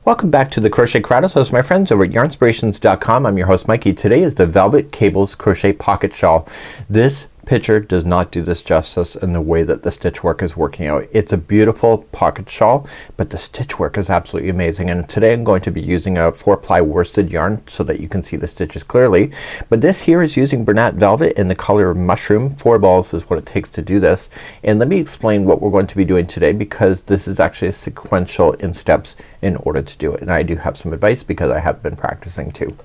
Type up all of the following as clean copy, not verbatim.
Welcome back to the Crochet Corrado. So my friends over at yarnspirations.com. I'm your host Mikey. Today is the Velvet Cables Crochet Pocket Shawl. This picture does not do this justice in the way that the stitch work is working out. It's a beautiful pocket shawl, but the stitch work is absolutely amazing, and today I'm going to be using a 4-ply worsted yarn so that you can see the stitches clearly. But this here is using Bernat Velvet in the color Mushroom. 4 balls is what it takes to do this, and let me explain what we're going to be doing today, because this is actually a sequential in steps in order to do it, and I do have some advice because I have been practicing too.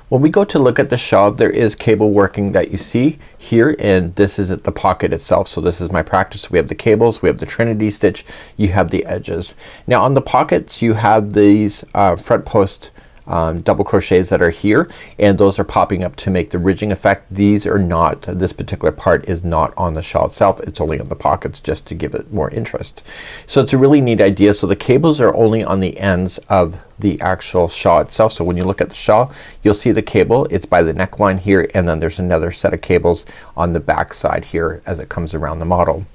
When we go to look at the shawl, there is cable working that you see here, and this is at the pocket itself. So this is my practice. We have the cables, we have the Trinity stitch, you have the edges. Now on the pockets you have these front post double crochets that are here, and those are popping up to make the ridging effect. These are not, this particular part is not on the shawl itself, it's only on the pockets just to give it more interest. So it's a really neat idea. So the cables are only on the ends of the actual shawl itself. So when you look at the shawl, you'll see the cable, it's by the neckline here, and then there's another set of cables on the back side here as it comes around the model.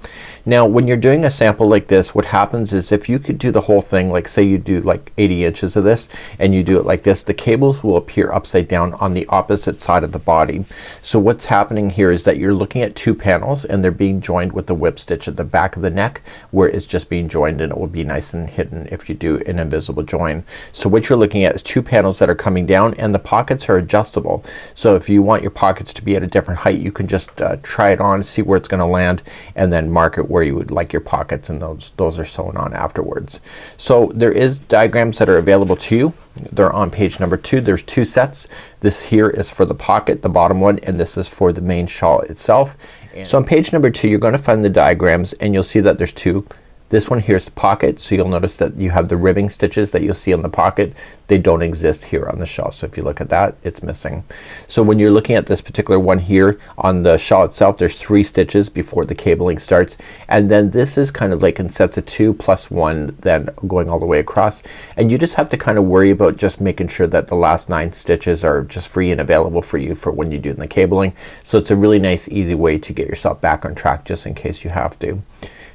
Now when you're doing a sample like this, what happens is if you could do the whole thing, like say you do like 80 inches of this and you do it like this, the cables will appear upside down on the opposite side of the body. So what's happening here is that you're looking at 2 panels and they're being joined with the whip stitch at the back of the neck, where it's just being joined, and it will be nice and hidden if you do an invisible join. So what you're looking at is 2 panels that are coming down, and the pockets are adjustable. So if you want your pockets to be at a different height, you can just try it on, see where it's gonna land, and then mark it where you would like your pockets, and those are sewn on afterwards. So there is diagrams that are available to you. They're on page number 2. There's 2 sets. This here is for the pocket, the bottom one, and this is for the main shawl itself. So on page number 2 you're gonna find the diagrams, and you'll see that there's 2. This one here is the pocket, so you'll notice that you have the ribbing stitches that you'll see on the pocket. They don't exist here on the shawl, so if you look at that, it's missing. So when you're looking at this particular one here on the shawl itself, there's 3 stitches before the cabling starts, and then this is kind of like in sets of 2 plus 1, then going all the way across, and you just have to kind of worry about just making sure that the last 9 stitches are just free and available for you for when you do the cabling. So it's a really nice easy way to get yourself back on track just in case you have to.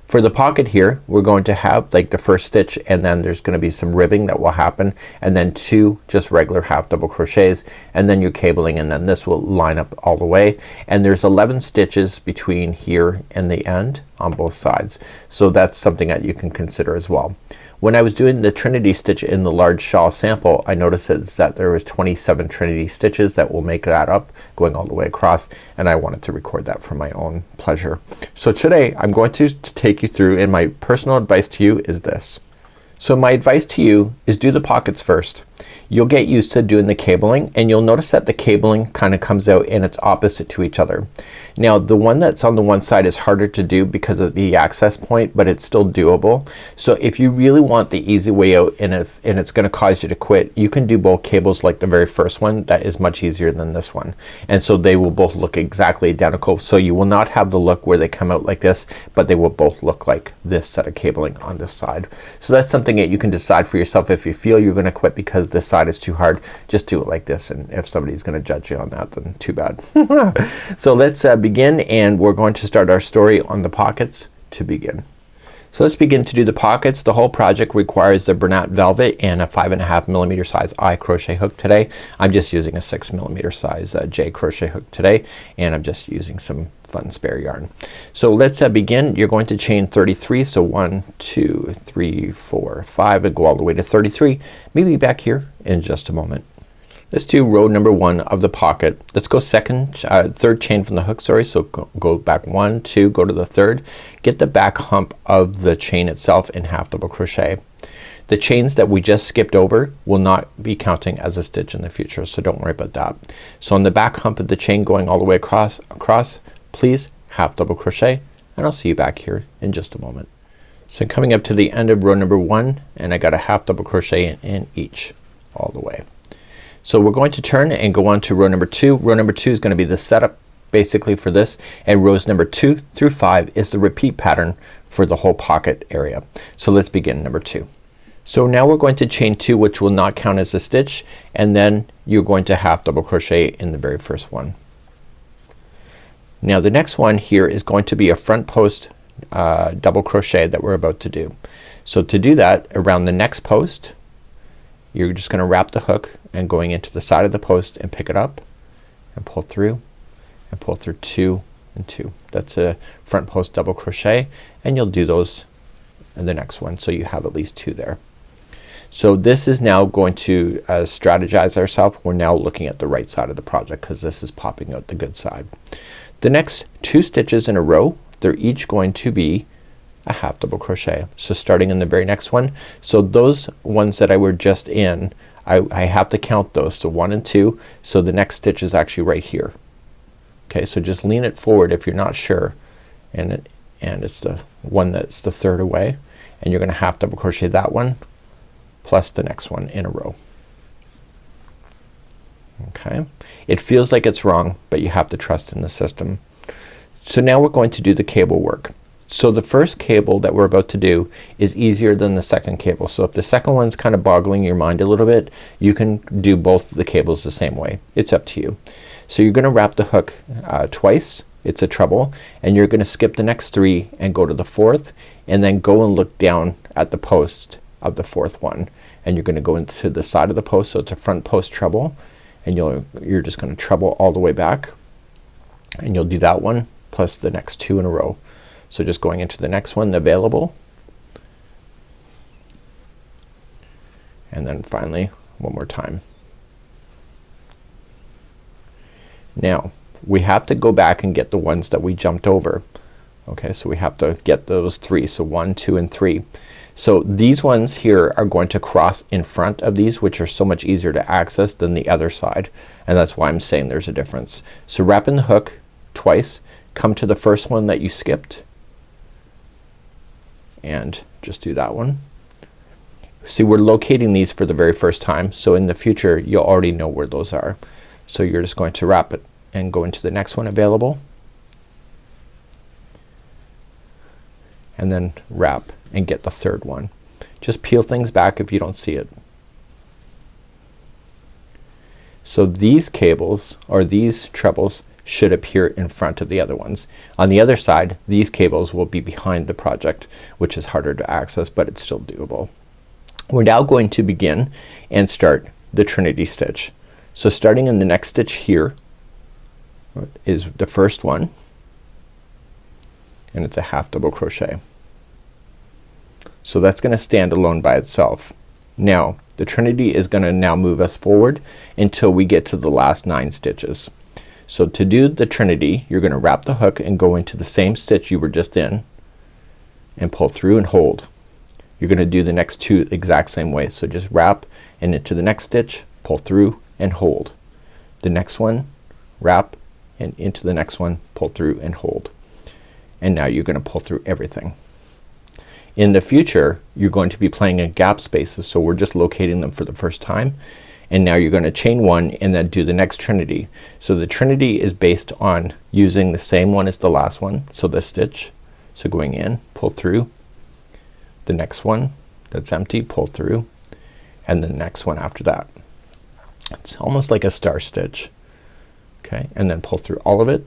For the pocket here, we're going to have like the first stitch, and then there's gonna be some ribbing that will happen, and then 2 just regular half double crochets, and then your cabling, and then this will line up all the way, and there's 11 stitches between here and the end on both sides. So that's something that you can consider as well. When I was doing the Trinity stitch in the large shawl sample, I noticed that there was 27 Trinity stitches that will make that up going all the way across, and I wanted to record that for my own pleasure. So today I'm going to take you through, and my personal advice to you is this. So my advice to you is do the pockets first. You'll get used to doing the cabling, and you'll notice that the cabling kind of comes out and it's opposite to each other. Now the one that's on the one side is harder to do because of the access point, but it's still doable. So if you really want the easy way out, and it's gonna cause you to quit, you can do both cables like the very first one. That is much easier than this one, and so they will both look exactly identical. So you will not have the look where they come out like this, but they will both look like this set of cabling on this side. So that's something that you can decide for yourself. If you feel you're gonna quit because this side is too hard, just do it like this, and if somebody's gonna judge you on that, then too bad. So let's begin, and we're going to start our story on the pockets to begin. So let's begin to do the pockets. The whole project requires the Bernat Velvet and a 5.5mm size I crochet hook today. I'm just using a 6mm size J crochet hook today, and I'm just using some fun spare yarn. So let's begin. You're going to chain 33. So 1, 2, 3, 4, 5, and go all the way to 33. Maybe back here in just a moment. Let's do row number 1 of the pocket. Let's go third chain from the hook, sorry. So go back 1, 2, go to the 3rd. Get the back hump of the chain itself and half double crochet. The chains that we just skipped over will not be counting as a stitch in the future, so don't worry about that. So on the back hump of the chain going all the way across, please half double crochet, and I'll see you back here in just a moment. So I'm coming up to the end of row number 1, and I got a half double crochet in each all the way. So we're going to turn and go on to row number 2. Row number 2 is going to be the setup basically for this, and rows number 2 through 5 is the repeat pattern for the whole pocket area. So let's begin number 2. So now we're going to chain 2, which will not count as a stitch, and then you're going to half double crochet in the very first one. Now the next one here is going to be a front post double crochet that we're about to do. So to do that, around the next post you're just gonna wrap the hook and going into the side of the post and pick it up and pull through and pull through 2 and 2. That's a front post double crochet, and you'll do those in the next one so you have at least 2 there. So this is now going to strategize ourselves. We're now looking at the right side of the project because this is popping out the good side. The next 2 stitches in a row, they're each going to be a half double crochet. So starting in the very next one, so those ones that I were just in, I have to count those, so 1 and 2, so the next stitch is actually right here. Okay, so just lean it forward if you're not sure, and it's the one that's the third away, and you're gonna half double crochet that one plus the next one in a row. Okay, it feels like it's wrong, but you have to trust in the system. So now we're going to do the cable work. So the first cable that we're about to do is easier than the second cable. So if the second one's kind of boggling your mind a little bit, you can do both the cables the same way. It's up to you. So you're gonna wrap the hook twice. It's a treble, and you're gonna skip the next 3 and go to the 4th, and then go and look down at the post of the 4th one, and you're gonna go into the side of the post, so it's a front post treble, and you're just gonna treble all the way back, and you'll do that one plus the next 2 in a row. So just going into the next one available, and then finally one more time. Now we have to go back and get the ones that we jumped over. Okay, so we have to get those 3. So 1, 2 and 3. So these ones here are going to cross in front of these, which are so much easier to access than the other side, and that's why I'm saying there's a difference. So wrap in the hook twice, come to the first one that you skipped, and just do that one. See, we're locating these for the very first time, so in the future you'll already know where those are. So you're just going to wrap it and go into the next one available, and then wrap and get the third one. Just peel things back if you don't see it. So these cables or these trebles should appear in front of the other ones. On the other side, these cables will be behind the project, which is harder to access, but it's still doable. We're now going to begin and start the Trinity stitch. So starting in the next stitch here is the first one, and it's a half double crochet. So that's gonna stand alone by itself. Now the Trinity is gonna now move us forward until we get to the last 9 stitches. So to do the Trinity, you're gonna wrap the hook and go into the same stitch you were just in and pull through and hold. You're gonna do the next 2 exact same way. So just wrap and into the next stitch, pull through and hold. The next one, wrap and into the next one, pull through and hold. And now you're gonna pull through everything. In the future you're going to be playing in gap spaces, so we're just locating them for the first time. And now you're gonna chain 1 and then do the next Trinity. So the Trinity is based on using the same one as the last one, so this stitch. So going in, pull through, the next one that's empty, pull through, and the next one after that. It's almost like a star stitch. Okay, and then pull through all of it,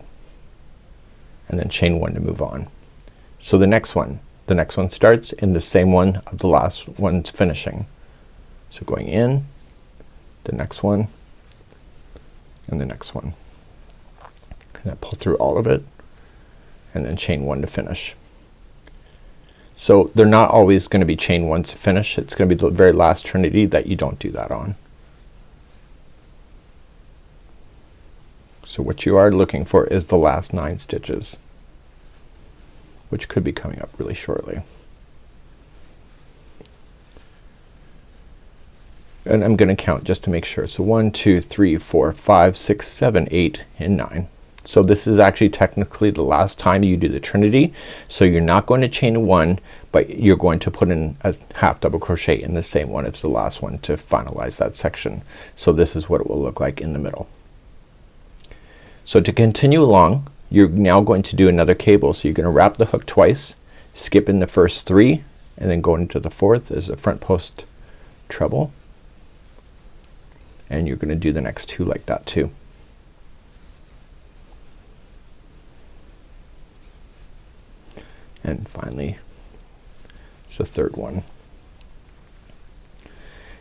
and then chain 1 to move on. So the next one starts in the same one of the last one's finishing. So going in, the next one, and the next one, and then pull through all of it, and then chain 1 to finish. So they're not always gonna be chain 1 to finish. It's gonna be the very last Trinity that you don't do that on. So what you are looking for is the last 9 stitches, which could be coming up really shortly. And I'm gonna count just to make sure. So 1, 2, 3, 4, 5, 6, 7, 8 and 9. So this is actually technically the last time you do the Trinity. So you're not going to chain 1, but you're going to put in a half double crochet in the same one as the last one to finalize that section. So this is what it will look like in the middle. So to continue along, you're now going to do another cable. So you're gonna wrap the hook twice, skip in the first 3, and then go into the 4th as a front post treble, and you're gonna do the next 2 like that too. And finally it's the third one.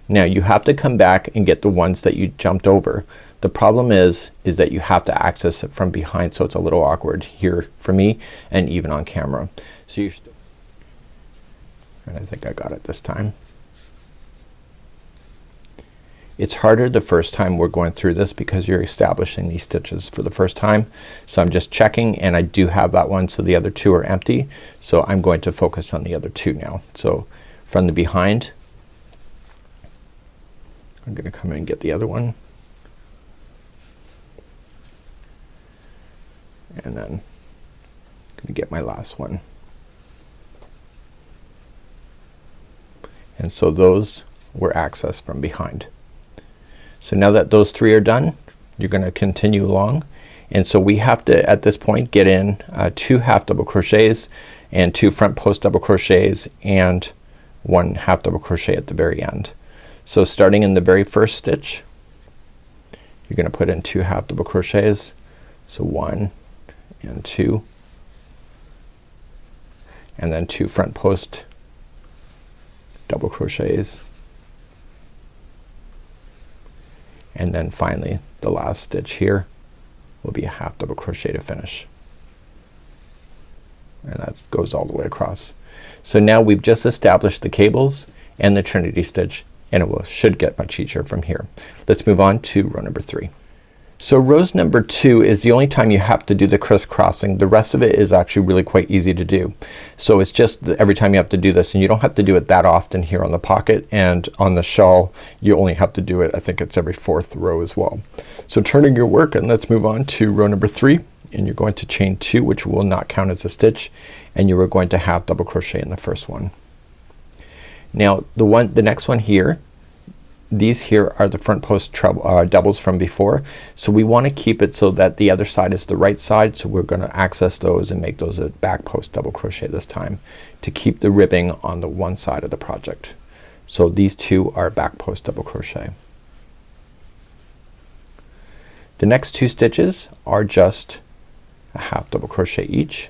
Now you have to come back and get the ones that you jumped over. The problem is that you have to access it from behind, so it's a little awkward here for me and even on camera. So you should, and I think I got it this time. It's harder the first time we're going through this because you're establishing these stitches for the first time. So I'm just checking, and I do have that one, so the other two are empty. So I'm going to focus on the other two now. So from the behind, I'm gonna come in and get the other one. And then I'm gonna get my last one. And so those were accessed from behind. So now that those three are done, you're gonna continue along. And so we have to, at this point, get in 2 half double crochets and 2 front post double crochets and 1 half double crochet at the very end. So starting in the very first stitch, you're gonna put in 2 half double crochets. So 1 and 2, and then 2 front post double crochets, and then finally the last stitch here will be a half double crochet to finish, and that goes all the way across. So now we've just established the cables and the Trinity stitch, and it should get much easier from here. Let's move on to row number 3. So rows number 2 is the only time you have to do the crisscrossing. The rest of it is actually really quite easy to do. So it's just every time you have to do this, and you don't have to do it that often here on the pocket, and on the shawl you only have to do it, I think it's every 4th row as well. So turning your work, and let's move on to row number 3, and you're going to chain 2, which will not count as a stitch, and you are going to half double crochet in the first one. Now the next one here, these here are the front post doubles from before, so we want to keep it so that the other side is the right side, so we're gonna access those and make those a back post double crochet this time to keep the ribbing on the one side of the project. So these two are back post double crochet. The next 2 stitches are just a half double crochet each,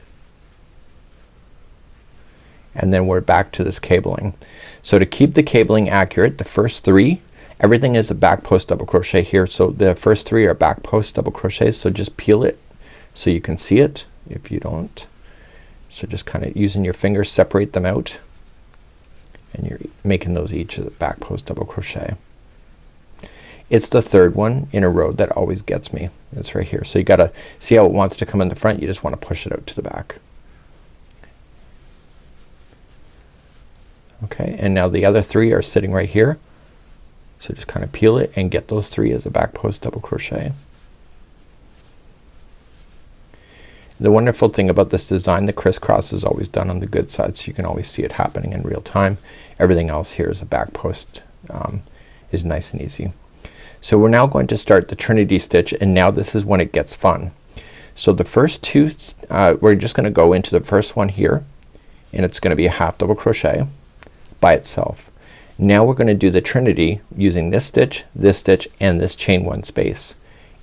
and then we're back to this cabling. So to keep the cabling accurate, the first 3, everything is a back post double crochet here, so the first 3 are back post double crochets. So just peel it so you can see it if you don't. So just kind of using your fingers separate them out, and you're making those each a back post double crochet. It's the 3rd one in a row that always gets me. It's right here. So you gotta see how it wants to come in the front, you just want to push it out to the back. Okay, and now the other 3 are sitting right here. So just kind of peel it and get those 3 as a back post double crochet. The wonderful thing about this design, the crisscross is always done on the good side, so you can always see it happening in real time. Everything else here is a back post, is nice and easy. So we're now going to start the Trinity stitch, and now this is when it gets fun. So the first 2, we're just gonna go into the first one here, and it's gonna be a half double crochet by itself. Now we're gonna do the Trinity using this stitch, and this chain 1 space.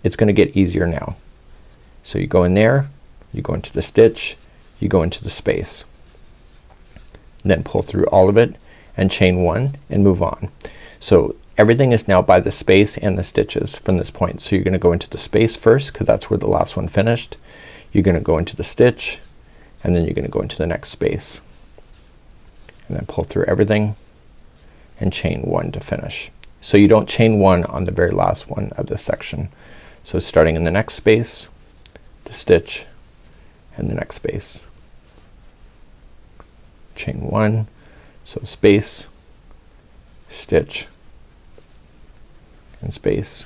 It's gonna get easier now. So you go in there, you go into the stitch, you go into the space, and then pull through all of it and chain 1 and move on. So everything is now by the space and the stitches from this point. So you're gonna go into the space first, because that's where the last one finished. You're gonna go into the stitch, and then you're gonna go into the next space, and then pull through everything and chain 1 to finish. So you don't chain 1 on the very last one of this section. So starting in the next space, the stitch, and the next space, chain 1, so space, stitch, and space,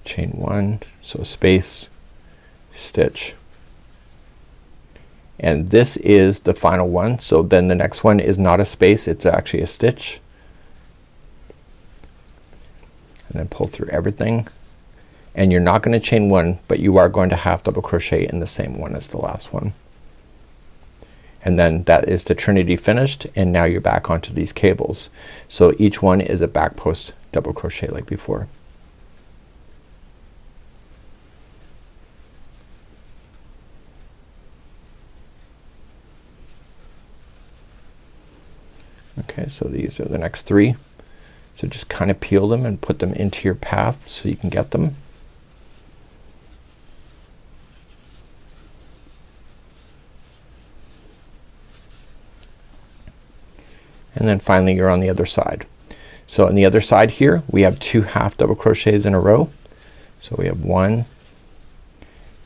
chain 1, so space, stitch, and this is the final one. So then the next one is not a space, it's actually a stitch, and then pull through everything, and you're not gonna chain 1, but you are going to half double crochet in the same one as the last one. And then that is the Trinity finished, and now you're back onto these cables. So each one is a back post double crochet like before. Okay, so these are the next 3. So just kind of peel them and put them into your path so you can get them. And then finally you're on the other side. So on the other side here we have 2 half double crochets in a row. So we have 1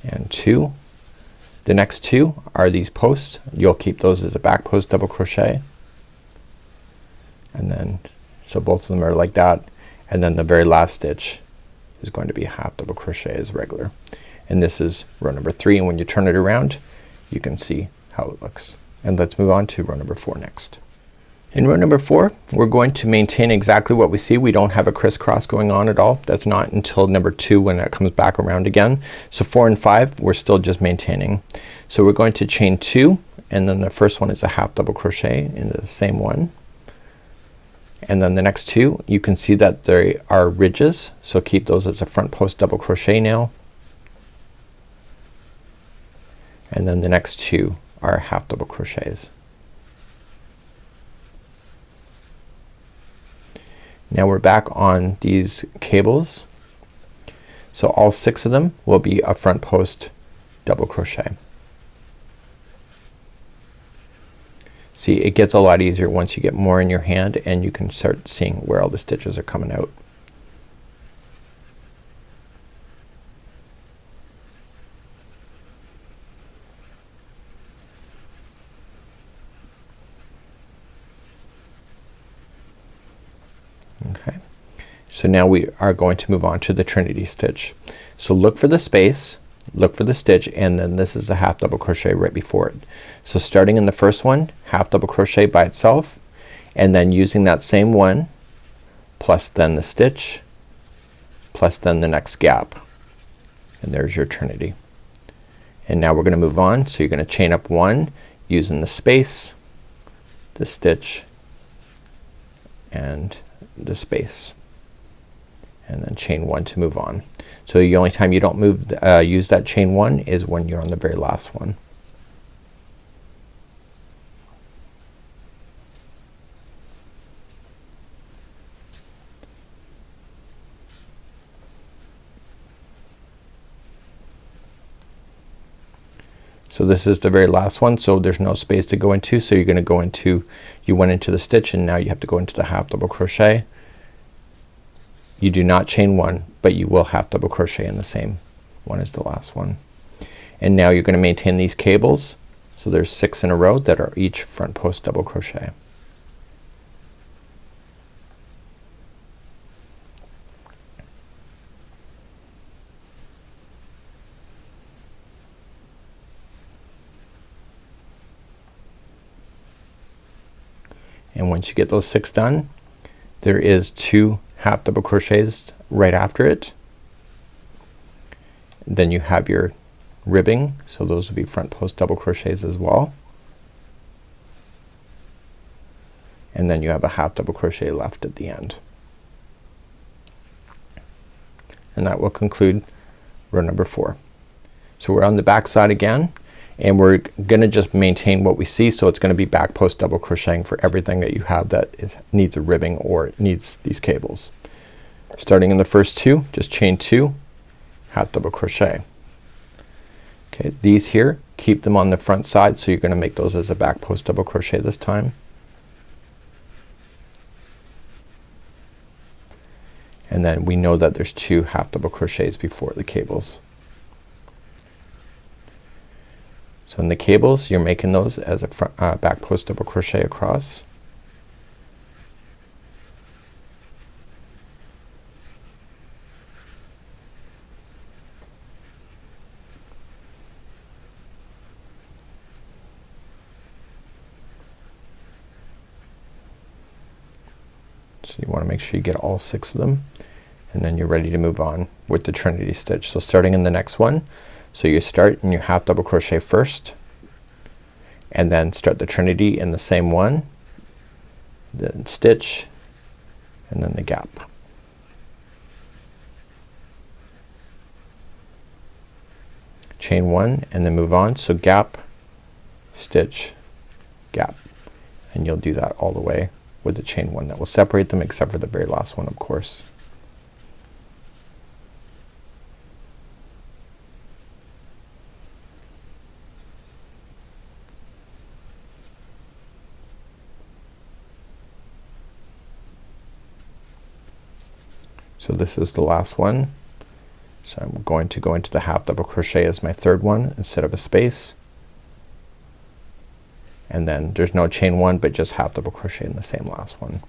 and 2. The next 2 are these posts. You'll keep those as a back post double crochet. And then so both of them are like that, and then the very last stitch is going to be a half double crochet as regular. And this is row number 3, and when you turn it around you can see how it looks. And let's move on to row number 4 next. In row number 4 we're going to maintain exactly what we see. We don't have a crisscross going on at all. That's not until number 2 when it comes back around again. So 4 and 5 we're still just maintaining. So we're going to chain 2, and then the first one is a half double crochet into the same one. And then the next 2 you can see that they are ridges, so keep those as a front post double crochet now. And then the next 2 are half double crochets. Now we're back on these cables. So all 6 of them will be a front post double crochet. See, it gets a lot easier once you get more in your hand and you can start seeing where all the stitches are coming out. Okay. So now we are going to move on to the Trinity stitch. So look for the space, look for the stitch, and then this is a half double crochet right before it. So starting in the first one, half double crochet by itself, and then using that same one plus then the stitch plus then the next gap, and there's your Trinity. And now we're gonna move on. So you're gonna chain up 1 using the space, the stitch, and the space, and then chain 1 to move on. So the only time you don't move use that chain 1 is when you're on the very last one. So this is the very last one, so there's no space to go into, so you're gonna go into, you went into the stitch and now you have to go into the half double crochet. You do not chain 1, but you will half double crochet in the same one as the last one. And now you're gonna maintain these cables. So there's 6 in a row that are each front post double crochet. And once you get those 6 done, there is 2 half double crochets right after it. Then you have your ribbing, so those will be front post double crochets as well. And then you have a half double crochet left at the end. And that will conclude row number 4. So we're on the back side again, and we're gonna just maintain what we see. So it's gonna be back post double crocheting for everything that you have that needs a ribbing or needs these cables. Starting in the first 2, just chain 2, half double crochet. Okay, these here, keep them on the front side, so you're gonna make those as a back post double crochet this time. And then we know that there's 2 half double crochets before the cables. So in the cables you're making those as a front, back post double crochet across. So you want to make sure you get all 6 of them, and then you're ready to move on with the Trinity stitch. So starting in the next one, so you start in your half double crochet first, and then start the Trinity in the same one, then stitch, and then the gap. Chain 1 and then move on. So gap, stitch, gap, and you'll do that all the way with the chain 1. That will separate them except for the very last one, of course. So this is the last one. So I'm going to go into the half double crochet as my third one instead of a space. And then there's no chain 1 but just half double crochet in the same last one.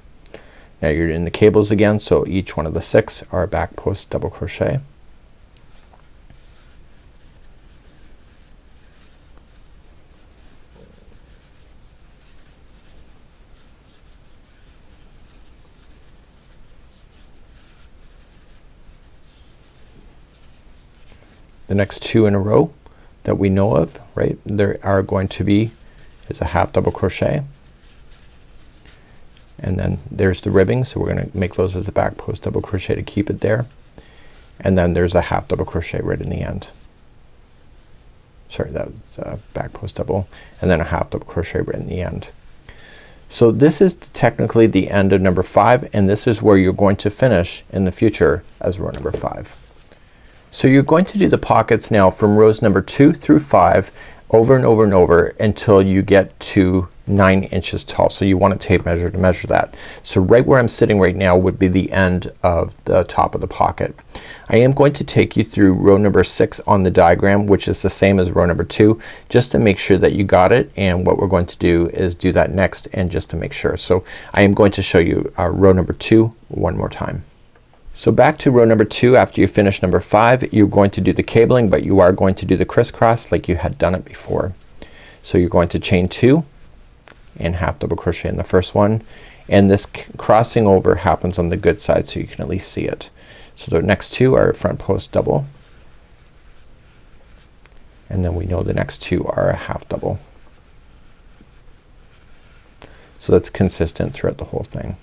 Now you're in the cables again, so each one of the 6 are back post double crochet. The next 2 in a row that we know of, right, there are going to be is a half double crochet, and then there's the ribbing, so we're gonna make those as a back post double crochet to keep it there, and then there's a half double crochet right in the end. Sorry, that was a back post double, and then a half double crochet right in the end. So this is technically the end of number 5, and this is where you're going to finish in the future as row number 5. So you're going to do the pockets now from rows number 2 through 5 over and over and over until you get to 9 inches tall. So you want a tape measure to measure that. So right where I'm sitting right now would be the end of the top of the pocket. I am going to take you through row number 6 on the diagram, which is the same as row number 2, just to make sure that you got it, and what we're going to do is do that next, and just to make sure. So I am going to show you row number 2 one more time. So back to row number 2, after you finish number 5, you're going to do the cabling, but you are going to do the crisscross like you had done it before. So you're going to chain 2 and half double crochet in the first one, and this crossing over happens on the good side so you can at least see it. So the next 2 are front post double, and then we know the next 2 are a half double. So that's consistent throughout the whole thing.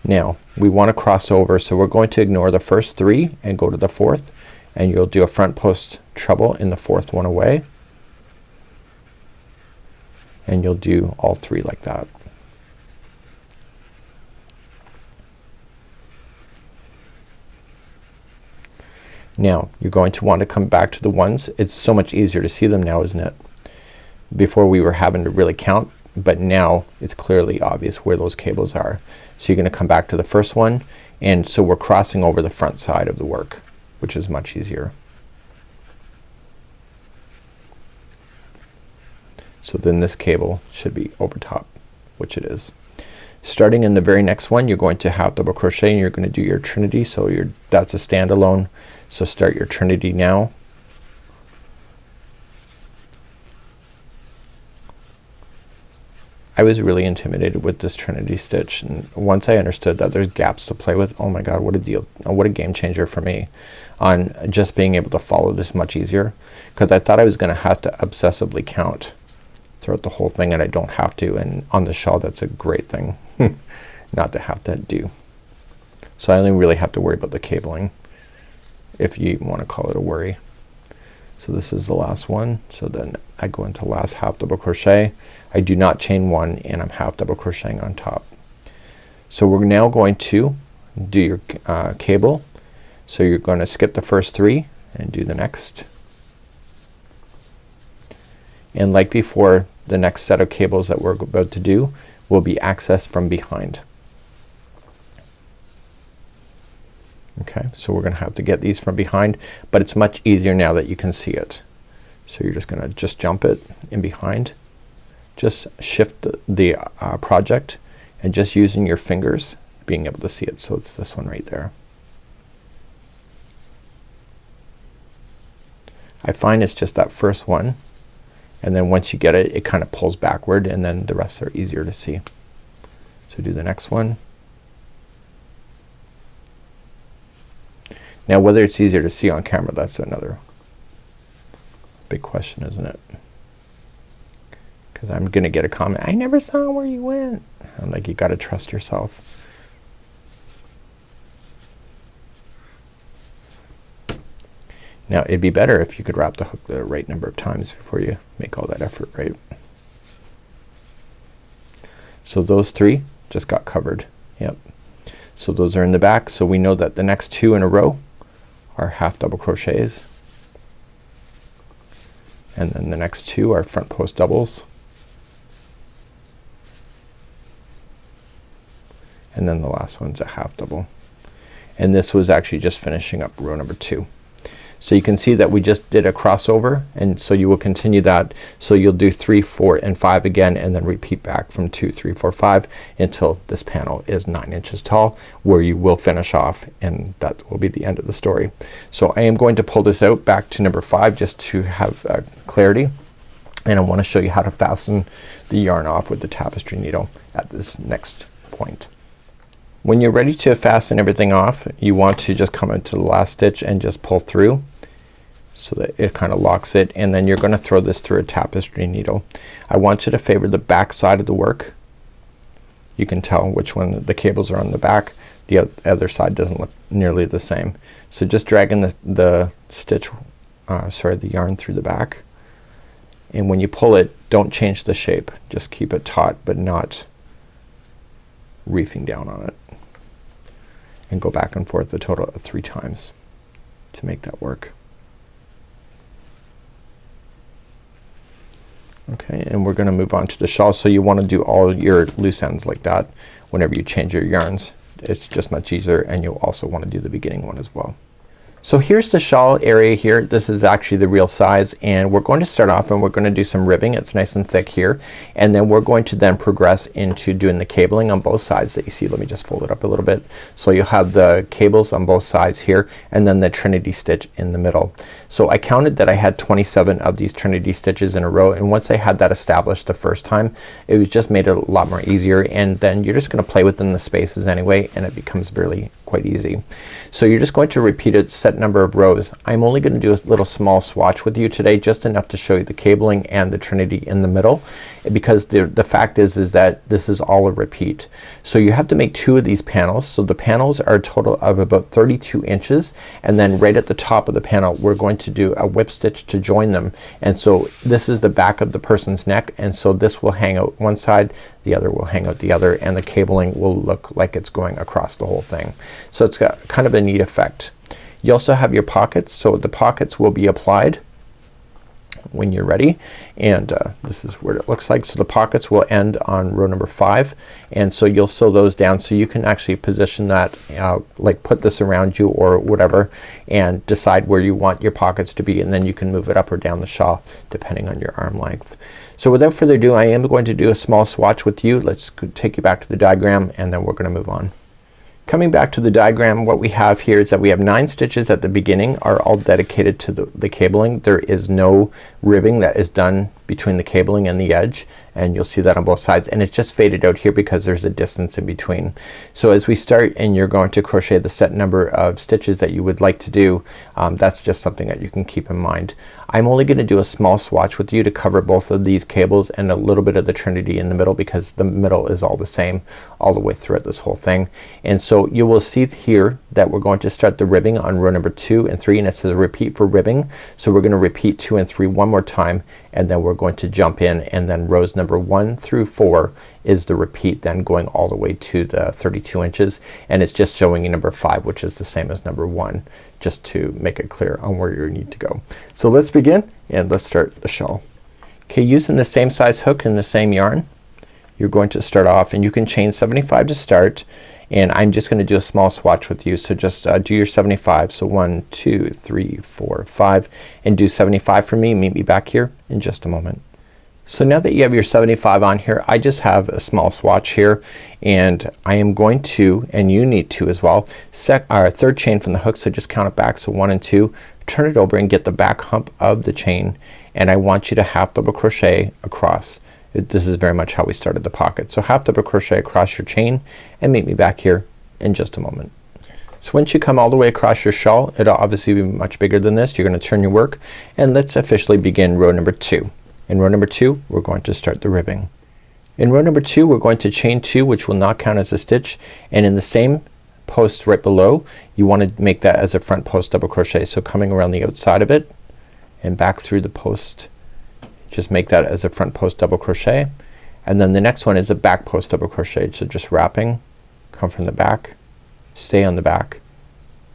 Now we want to cross over, so we're going to ignore the first 3 and go to the 4th, and you'll do a front post treble in the 4th one away, and you'll do all 3 like that. Now you're going to want to come back to the ones. It's so much easier to see them now, isn't it? Before we were having to really count, but now it's clearly obvious where those cables are. So you're gonna come back to the first one, and so we're crossing over the front side of the work, which is much easier. So then this cable should be over top, which it is. Starting in the very next one, you're going to half double crochet, and you're gonna do your trinity. So that's a standalone. So start your trinity now. I was really intimidated with this trinity stitch, and once I understood that there's gaps to play with, oh my god, what a deal, what a game changer for me on just being able to follow this much easier, because I thought I was gonna have to obsessively count throughout the whole thing, and I don't have to, and on the shawl that's a great thing not to have to do. So I only really have to worry about the cabling, if you want to call it a worry. So this is the last one, so then I go into last half double crochet. I do not chain 1, and I'm half double crocheting on top. So we're now going to do your cable. So you're going to skip the first 3 and do the next. And like before, the next set of cables that we're about to do will be accessed from behind. Okay, so we're gonna have to get these from behind, but it's much easier now that you can see it. So you're just gonna jump it in behind, just shift the project, and just using your fingers being able to see it. So it's this one right there. I find it's just that first one, and then once you get it, it kind of pulls backward, and then the rest are easier to see. So do the next one. Now whether it's easier to see on camera, that's another big question, isn't it? Because I'm gonna get a comment, I never saw where you went. I'm like, you gotta trust yourself. Now it'd be better if you could wrap the hook the right number of times before you make all that effort, right? So those 3 just got covered. Yep. So those are in the back, so we know that the next 2 in a row are half double crochets, and then the next 2 are front post doubles, and then the last one's a half double. And this was actually just finishing up row number 2. So you can see that we just did a crossover, and so you will continue that. So you'll do 3, 4 and 5 again, and then repeat back from 2, 3, 4, 5 until this panel is 9 inches tall, where you will finish off, and that will be the end of the story. So I am going to pull this out back to number 5 just to have clarity, and I want to show you how to fasten the yarn off with the tapestry needle at this next point. When you're ready to fasten everything off, you want to just come into the last stitch and just pull through so that it kind of locks it, and then you're gonna throw this through a tapestry needle. I want you to favor the back side of the work. You can tell which one the cables are on the back. The other side doesn't look nearly the same. So just dragging the yarn through the back, and when you pull it, don't change the shape. Just keep it taut but not reefing down on it, and go back and forth a total of 3 times to make that work. Okay, and we're gonna move on to the shawl. So you want to do all your loose ends like that whenever you change your yarns. It's just much easier, and you'll also want to do the beginning one as well. So here's the shawl area here. This is actually the real size, and we're going to start off and we're going to do some ribbing. It's nice and thick here, and then we're going to then progress into doing the cabling on both sides that you see. Let me just fold it up a little bit. So you'll have the cables on both sides here, and then the Trinity stitch in the middle. So I counted that I had 27 of these Trinity stitches in a row, and once I had that established the first time, it was just made it a lot more easier, and then you're just gonna play within the spaces anyway, and it becomes really quite easy. So you're just going to repeat a set number of rows. I'm only gonna do a little small swatch with you today, just enough to show you the cabling and the Trinity in the middle, because the fact is that this is all a repeat. So you have to make 2 of these panels. So the panels are a total of about 32 inches, and then right at the top of the panel we're going to do a whip stitch to join them. And so this is the back of the person's neck, and so this will hang out one side, the other will hang out the other, and the cabling will look like it's going across the whole thing. So it's got kind of a neat effect. You also have your pockets, so the pockets will be applied when you're ready, and this is what it looks like. So the pockets will end on row number 5, and so you'll sew those down, so you can actually position that like put this around you or whatever, and decide where you want your pockets to be, and then you can move it up or down the shawl depending on your arm length. So without further ado, I am going to do a small swatch with you. Let's take you back to the diagram, and then we're gonna move on. Coming back to the diagram, what we have here is that we have 9 stitches at the beginning are all dedicated to the cabling. There is no ribbing that is done between the cabling and the edge, and you'll see that on both sides, and it's just faded out here because there's a distance in between. So as we start and you're going to crochet the set number of stitches that you would like to do, that's just something that you can keep in mind. I'm only gonna do a small swatch with you to cover both of these cables and a little bit of the Trinity in the middle, because the middle is all the same all the way throughout this whole thing. And so you will see here that we're going to start the ribbing on row number 2 and 3, and it says repeat for ribbing. So we're gonna repeat 2 and 3 one more time, and then we're going to jump in, and then rows number 1 through 4 is the repeat, then going all the way to the 32 inches, and it's just showing you number 5, which is the same as number 1, just to make it clear on where you need to go. So let's begin, and let's start the shawl. Okay, using the same size hook and the same yarn, you're going to start off, and you can chain 75 to start, and I'm just gonna do a small swatch with you. So just do your 75. So 1, 2, 3, 4, 5, and do 75 for me. Meet me back here in just a moment. So now that you have your 75 on here, I just have a small swatch here, and I am going to, and you need to as well, set our third chain from the hook. So just count it back. So 1 and 2, turn it over and get the back hump of the chain, and I want you to half double crochet across. This is very much how we started the pocket. So half double crochet across your chain, and meet me back here in just a moment. So once you come all the way across your shawl, it'll obviously be much bigger than this. You're gonna turn your work, and let's officially begin row number 2. In row number 2, we're going to start the ribbing. In row number 2, we're going to chain 2, which will not count as a stitch, and in the same post right below, you want to make that as a front post double crochet. So coming around the outside of it and back through the post, just make that as a front post double crochet, and then the next one is a back post double crochet. So just wrapping, come from the back, stay on the back,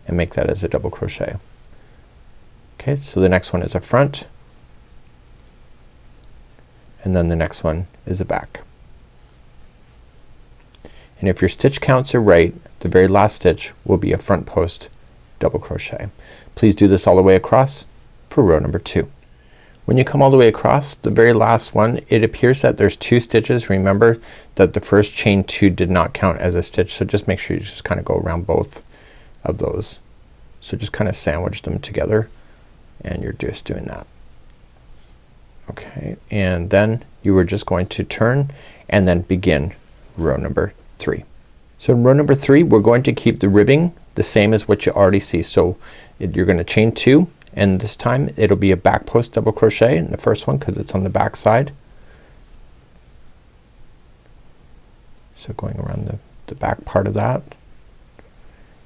and make that as a double crochet. Okay, so the next one is a front, and then the next one is a back. And if your stitch counts are right, the very last stitch will be a front post double crochet. Please do this all the way across for row number 2. When you come all the way across the very last one, it appears that there's 2 stitches. Remember that the first chain 2 did not count as a stitch, so just make sure you just kind of go around both of those. So just kind of sandwich them together, and you're just doing that. Okay, and then you are just going to turn and then begin row number 3. So in row number 3 we're going to keep the ribbing the same as what you already see. So you're gonna chain 2, and this time it'll be a back post double crochet in the first one because it's on the back side. So going around the back part of that,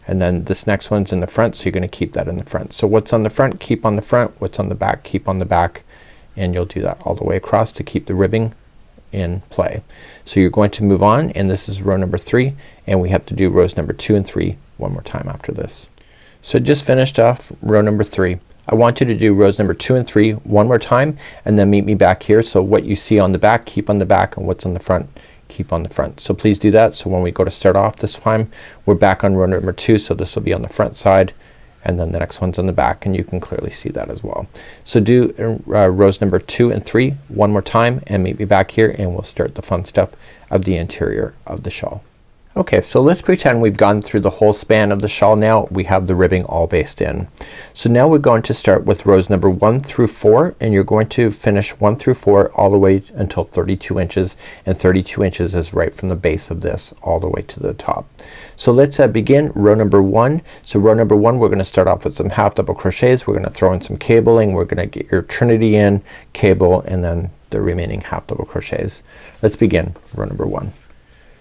and then this next one's in the front, so you're gonna keep that in the front. So what's on the front, keep on the front. What's on the back, keep on the back, and you'll do that all the way across to keep the ribbing in play. So you're going to move on, and this is row number 3, and we have to do rows number 2 and 3 one more time after this. So just finished off row number 3. I want you to do rows number 2 and 3 one more time, and then meet me back here. So what you see on the back, keep on the back, and what's on the front, keep on the front. So please do that. So when we go to start off this time, we're back on row number 2, so this will be on the front side, and then the next one's on the back, and you can clearly see that as well. So do rows number 2 and 3 one more time, and meet me back here, and we'll start the fun stuff of the interior of the shawl. Okay, so let's pretend we've gone through the whole span of the shawl. Now we have the ribbing all based in. So now we're going to start with rows number 1 through 4, and you're going to finish 1 through 4 all the way until 32 inches, and 32 inches is right from the base of this all the way to the top. So let's begin row number 1. So row number 1 we're gonna start off with some half double crochets. We're gonna throw in some cabling. We're gonna get your trinity in, cable, and then the remaining half double crochets. Let's begin row number 1.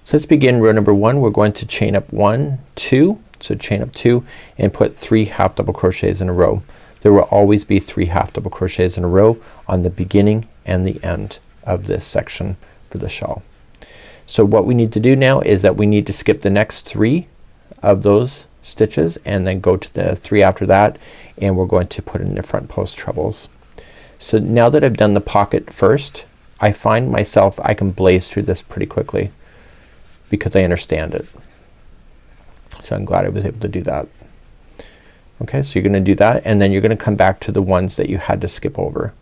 So let's begin row number 1. We're going to chain up 1, 2, so chain up 2 and put 3 half double crochets in a row. There will always be 3 half double crochets in a row on the beginning and the end of this section for the shawl. So what we need to do now is that we need to skip the next 3 of those stitches and then go to the 3 after that, and we're going to put in the front post trebles. So now that I've done the pocket first, I find myself I can blaze through this pretty quickly because I understand it. So I'm glad I was able to do that. Okay, so you're gonna do that, and then you're gonna come back to the ones that you had to skip over,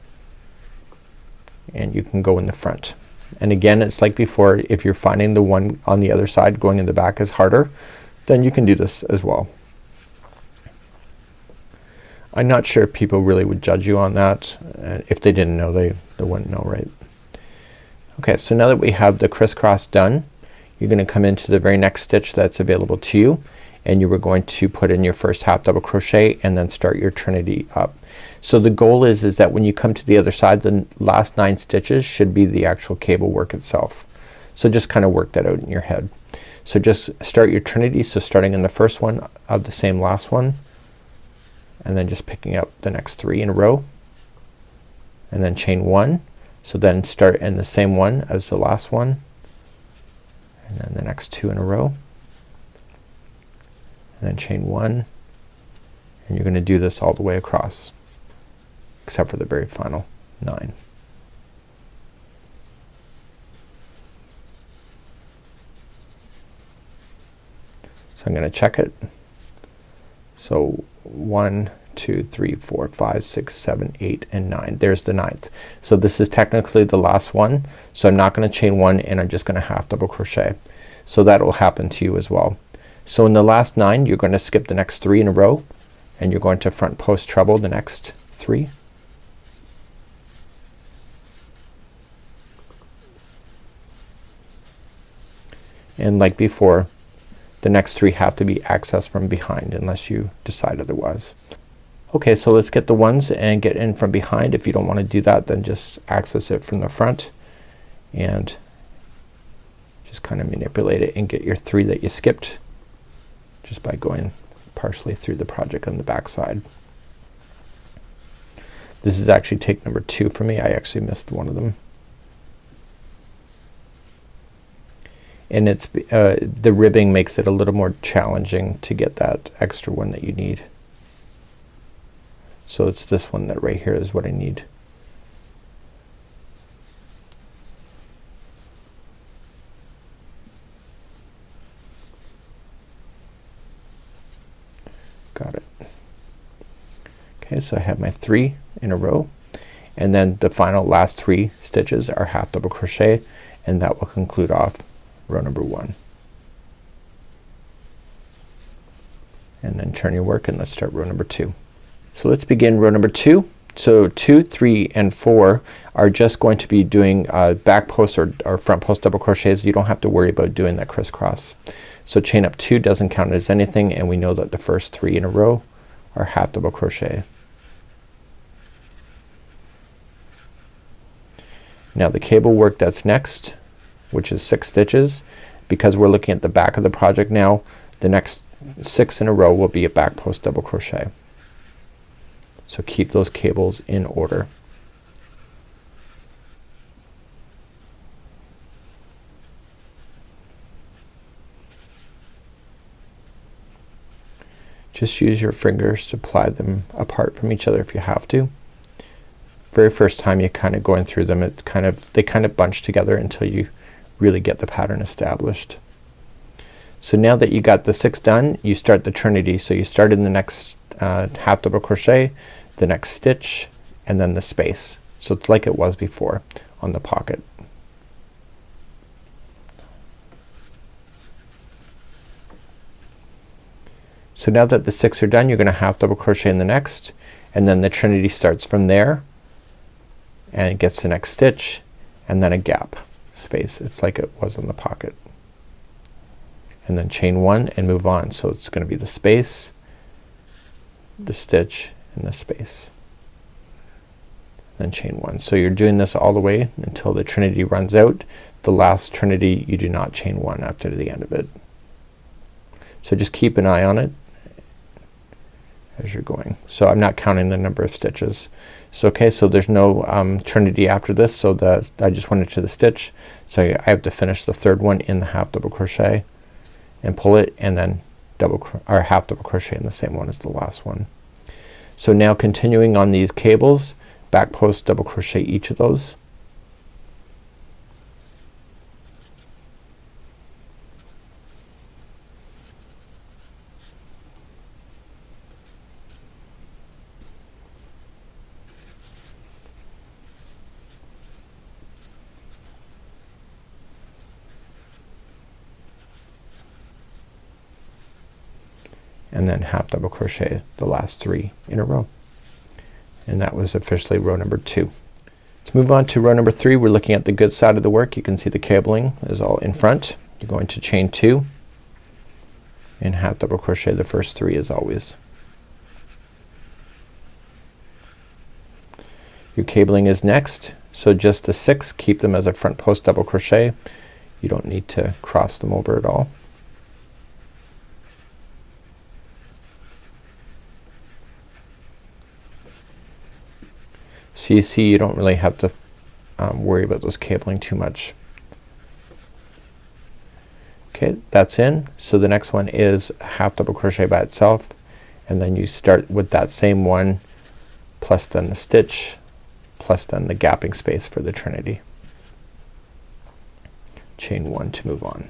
and you can go in the front. And again, it's like before, if you're finding the one on the other side going in the back is harder, then you can do this as well. I'm not sure if people really would judge you on that. If they didn't know, they wouldn't know, right? Okay, so now that we have the crisscross done, you're gonna come into the very next stitch that's available to you, and you are going to put in your first half double crochet and then start your trinity up. So the goal is that when you come to the other side, the last 9 stitches should be the actual cable work itself. So just kind of work that out in your head. So just start your trinity, so starting in the first one of the same last one, and then just picking up the next 3 in a row, and then chain 1. So then start in the same one as the last one, and then the next 2 in a row, and then chain 1, and you're gonna do this all the way across except for the very final 9. So I'm gonna check it. So 1, 2, 3, 4, 5, 6, 7, 8, and 9. There's the 9th. So this is technically the last one. So I'm not gonna chain 1, and I'm just gonna half double crochet. So that will happen to you as well. So in the last 9 you're gonna skip the next 3 in a row, and you're going to front post treble the next 3. And like before, the next 3 have to be accessed from behind unless you decide otherwise. Okay, so let's get the ones and get in from behind. If you don't want to do that, then just access it from the front and just kind of manipulate it and get your 3 that you skipped just by going partially through the project on the back side. This is actually take number 2 for me. I actually missed one of them. and it's the ribbing makes it a little more challenging to get that extra one that you need. So it's this one that right here is what I need. Got it. Okay, so I have my 3 in a row, and then the final last 3 stitches are half double crochet, and that will conclude off row number 1. And then turn your work and let's start row number 2. So let's begin row number 2. So 2, 3, and 4 are just going to be doing back post or front post double crochets. You don't have to worry about doing that crisscross. So chain up 2 doesn't count as anything, and we know that the first 3 in a row are half double crochet. Now the cable work that's next, which is 6 stitches, because we're looking at the back of the project now, the next 6 in a row will be a back post double crochet. So keep those cables in order. Just use your fingers to ply them apart from each other if you have to. Very first time you're kind of going through them, they kind of bunch together until you really get the pattern established. So now that you got the 6 done, you start the trinity. So you start in the next half double crochet, the next stitch, and then the space. So it's like it was before on the pocket. So now that the 6 are done, you're gonna half double crochet in the next, and then the trinity starts from there and it gets the next stitch and then a gap space. It's like it was on the pocket. And then chain 1 and move on. So it's gonna be the space, the stitch, and the space. Then chain 1. So you're doing this all the way until the trinity runs out. The last trinity you do not chain 1 after the end of it. So just keep an eye on it as you're going. So I'm not counting the number of stitches. So okay, so there's no trinity after this, so I just went into the stitch. So I have to finish the 3rd one in the half double crochet and pull it, and then half double crochet in the same one as the last one. So now continuing on these cables, back post double crochet each of those. And then half double crochet the last 3 in a row, and that was officially row number 2. Let's move on to row number 3. We're looking at the good side of the work. You can see the cabling is all in front. You're going to chain 2 and half double crochet the first 3 as always. Your cabling is next, so just the 6, keep them as a front post double crochet. You don't need to cross them over at all. So you see you don't really have to worry about those cabling too much. Okay, that's in. So the next one is half double crochet by itself, and then you start with that same one plus then the stitch plus then the gapping space for the trinity. Chain 1 to move on.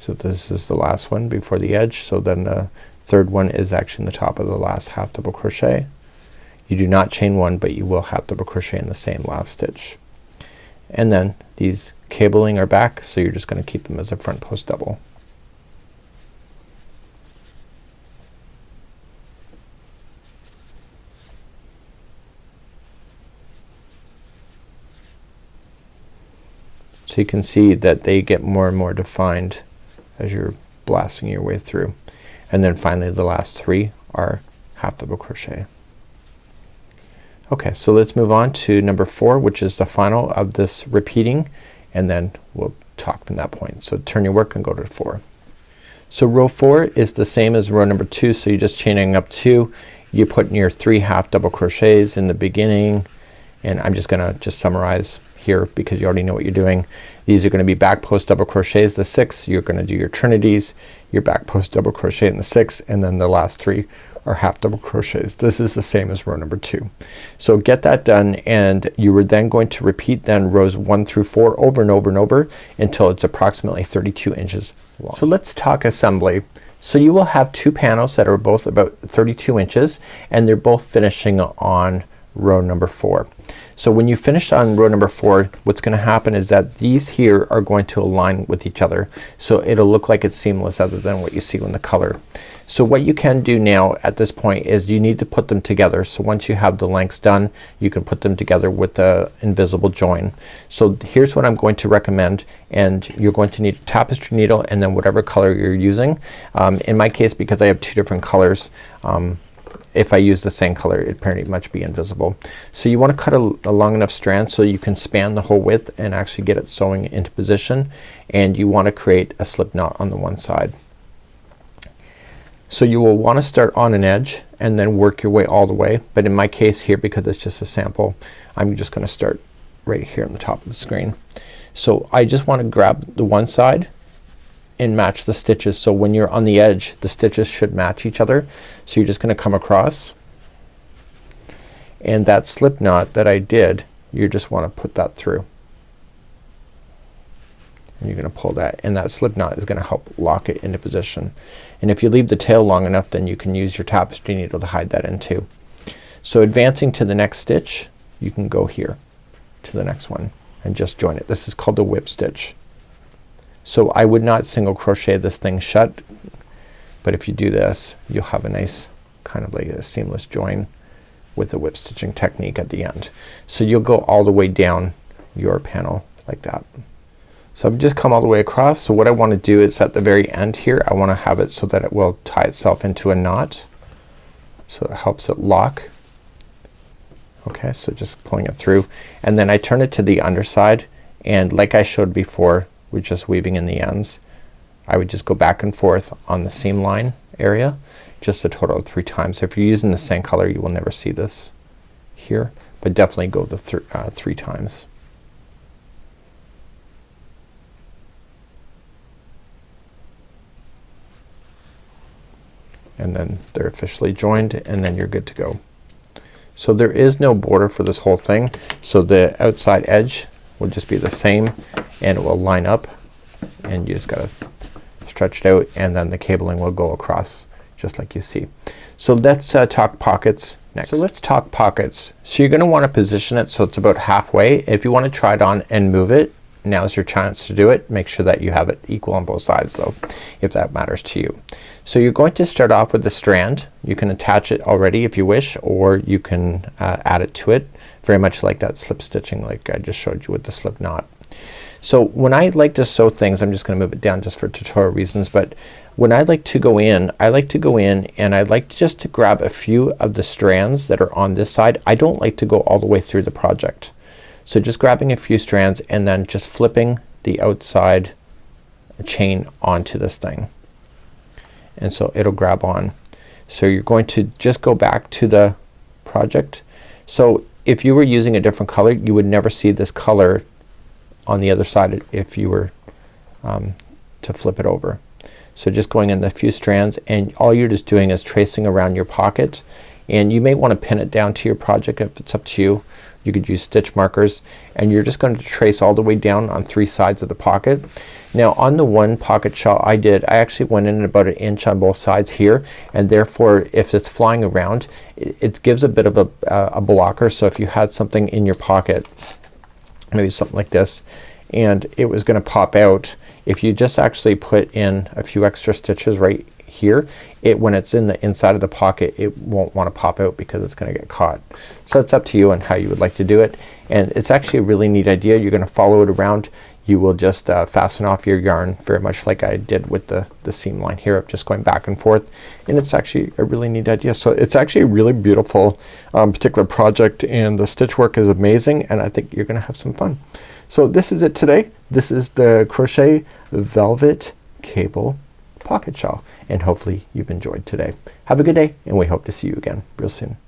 So this is the last one before the edge, so then the 3rd one is actually in the top of the last half double crochet. You do not chain 1, but you will half double crochet in the same last stitch. And then these cabling are back, so you're just gonna keep them as a front post double. So you can see that they get more and more defined as you're blasting your way through. And then finally the last 3 are half double crochet. Okay, so let's move on to number 4, which is the final of this repeating, and then we'll talk from that point. So turn your work and go to 4. So row 4 is the same as row number 2, so you're just chaining up 2. You put in your 3 half double crochets in the beginning, and I'm just gonna summarize here because you already know what you're doing. These are gonna be back post double crochets. The 6 you're gonna do your turnities, your back post double crochet in the 6, and then the last 3 are half double crochets. This is the same as row number 2. So get that done, and you are then going to repeat then rows 1 through 4 over and over and over until it's approximately 32 inches long. So let's talk assembly. So you will have 2 panels that are both about 32 inches, and they're both finishing on row number 4. So when you finish on row number 4, what's gonna happen is that these here are going to align with each other, so it'll look like it's seamless other than what you see in the color. So what you can do now at this point is you need to put them together. So once you have the lengths done, you can put them together with the invisible join. So here's what I'm going to recommend, and you're going to need a tapestry needle and then whatever color you're using. In my case, because I have 2 different colors, if I use the same color it'd pretty much be invisible. So you want to cut a long enough strand so you can span the whole width and actually get it sewing into position, and you want to create a slip knot on the one side. So you will want to start on an edge and then work your way all the way, but in my case here, because it's just a sample, I'm just gonna start right here on the top of the screen. So I just want to grab the one side and match the stitches, so when you're on the edge the stitches should match each other. So you're just gonna come across, and that slip knot that I did, you just want to put that through, and you're gonna pull that, and that slip knot is gonna help lock it into position. And if you leave the tail long enough, then you can use your tapestry needle to hide that in too. So advancing to the next stitch, you can go here to the next one and just join it. This is called the whip stitch. So I would not single crochet this thing shut, but if you do this you'll have a nice kind of like a seamless join with the whip stitching technique at the end. So you'll go all the way down your panel like that. So I've just come all the way across. So what I want to do is at the very end here I want to have it so that it will tie itself into a knot, so it helps it lock. Okay, so just pulling it through, and then I turn it to the underside, and like I showed before with just weaving in the ends, I would just go back and forth on the seam line area just a total of 3 times. So if you're using the same color you will never see this here, but definitely go the 3 times. And then they're officially joined, and then you're good to go. So there is no border for this whole thing, so the outside edge will just be the same, and it will line up, and you just gotta stretch it out, and then the cabling will go across just like you see. So let's talk pockets next. So let's talk pockets. So you're gonna want to position it so it's about halfway. If you want to try it on and move it, now's your chance to do it. Make sure that you have it equal on both sides though, if that matters to you. So you're going to start off with the strand. You can attach it already if you wish, or you can add it to it, very much like that slip stitching like I just showed you with the slip knot. So when I like to sew things, I'm just gonna move it down just for tutorial reasons, but when I like to go in, I like to go in and I like just to grab a few of the strands that are on this side. I don't like to go all the way through the project. So just grabbing a few strands and then just flipping the outside chain onto this thing, and so it'll grab on. So you're going to just go back to the project. So if you were using a different color you would never see this color on the other side if you were to flip it over. So just going in a few strands, and all you're just doing is tracing around your pocket, and you may want to pin it down to your project if it's up to you. You could use stitch markers, and you're just going to trace all the way down on 3 sides of the pocket. Now on the one pocket shawl I actually went in about 1 inch on both sides here, and therefore if it's flying around it gives a bit of a blocker. So if you had something in your pocket, maybe something like this, and it was gonna pop out, if you just actually put in a few extra stitches right here, when it's in the inside of the pocket, it won't want to pop out because it's gonna get caught. So it's up to you on how you would like to do it, and it's actually a really neat idea. You're gonna follow it around. You will just fasten off your yarn very much like I did with the seam line here of just going back and forth, and it's actually a really neat idea. So it's actually a really beautiful particular project, and the stitch work is amazing, and I think you're gonna have some fun. So this is it today. This is the Crochet Velvet Cable Pocket Shawl, and hopefully you've enjoyed today. Have a good day, and we hope to see you again real soon.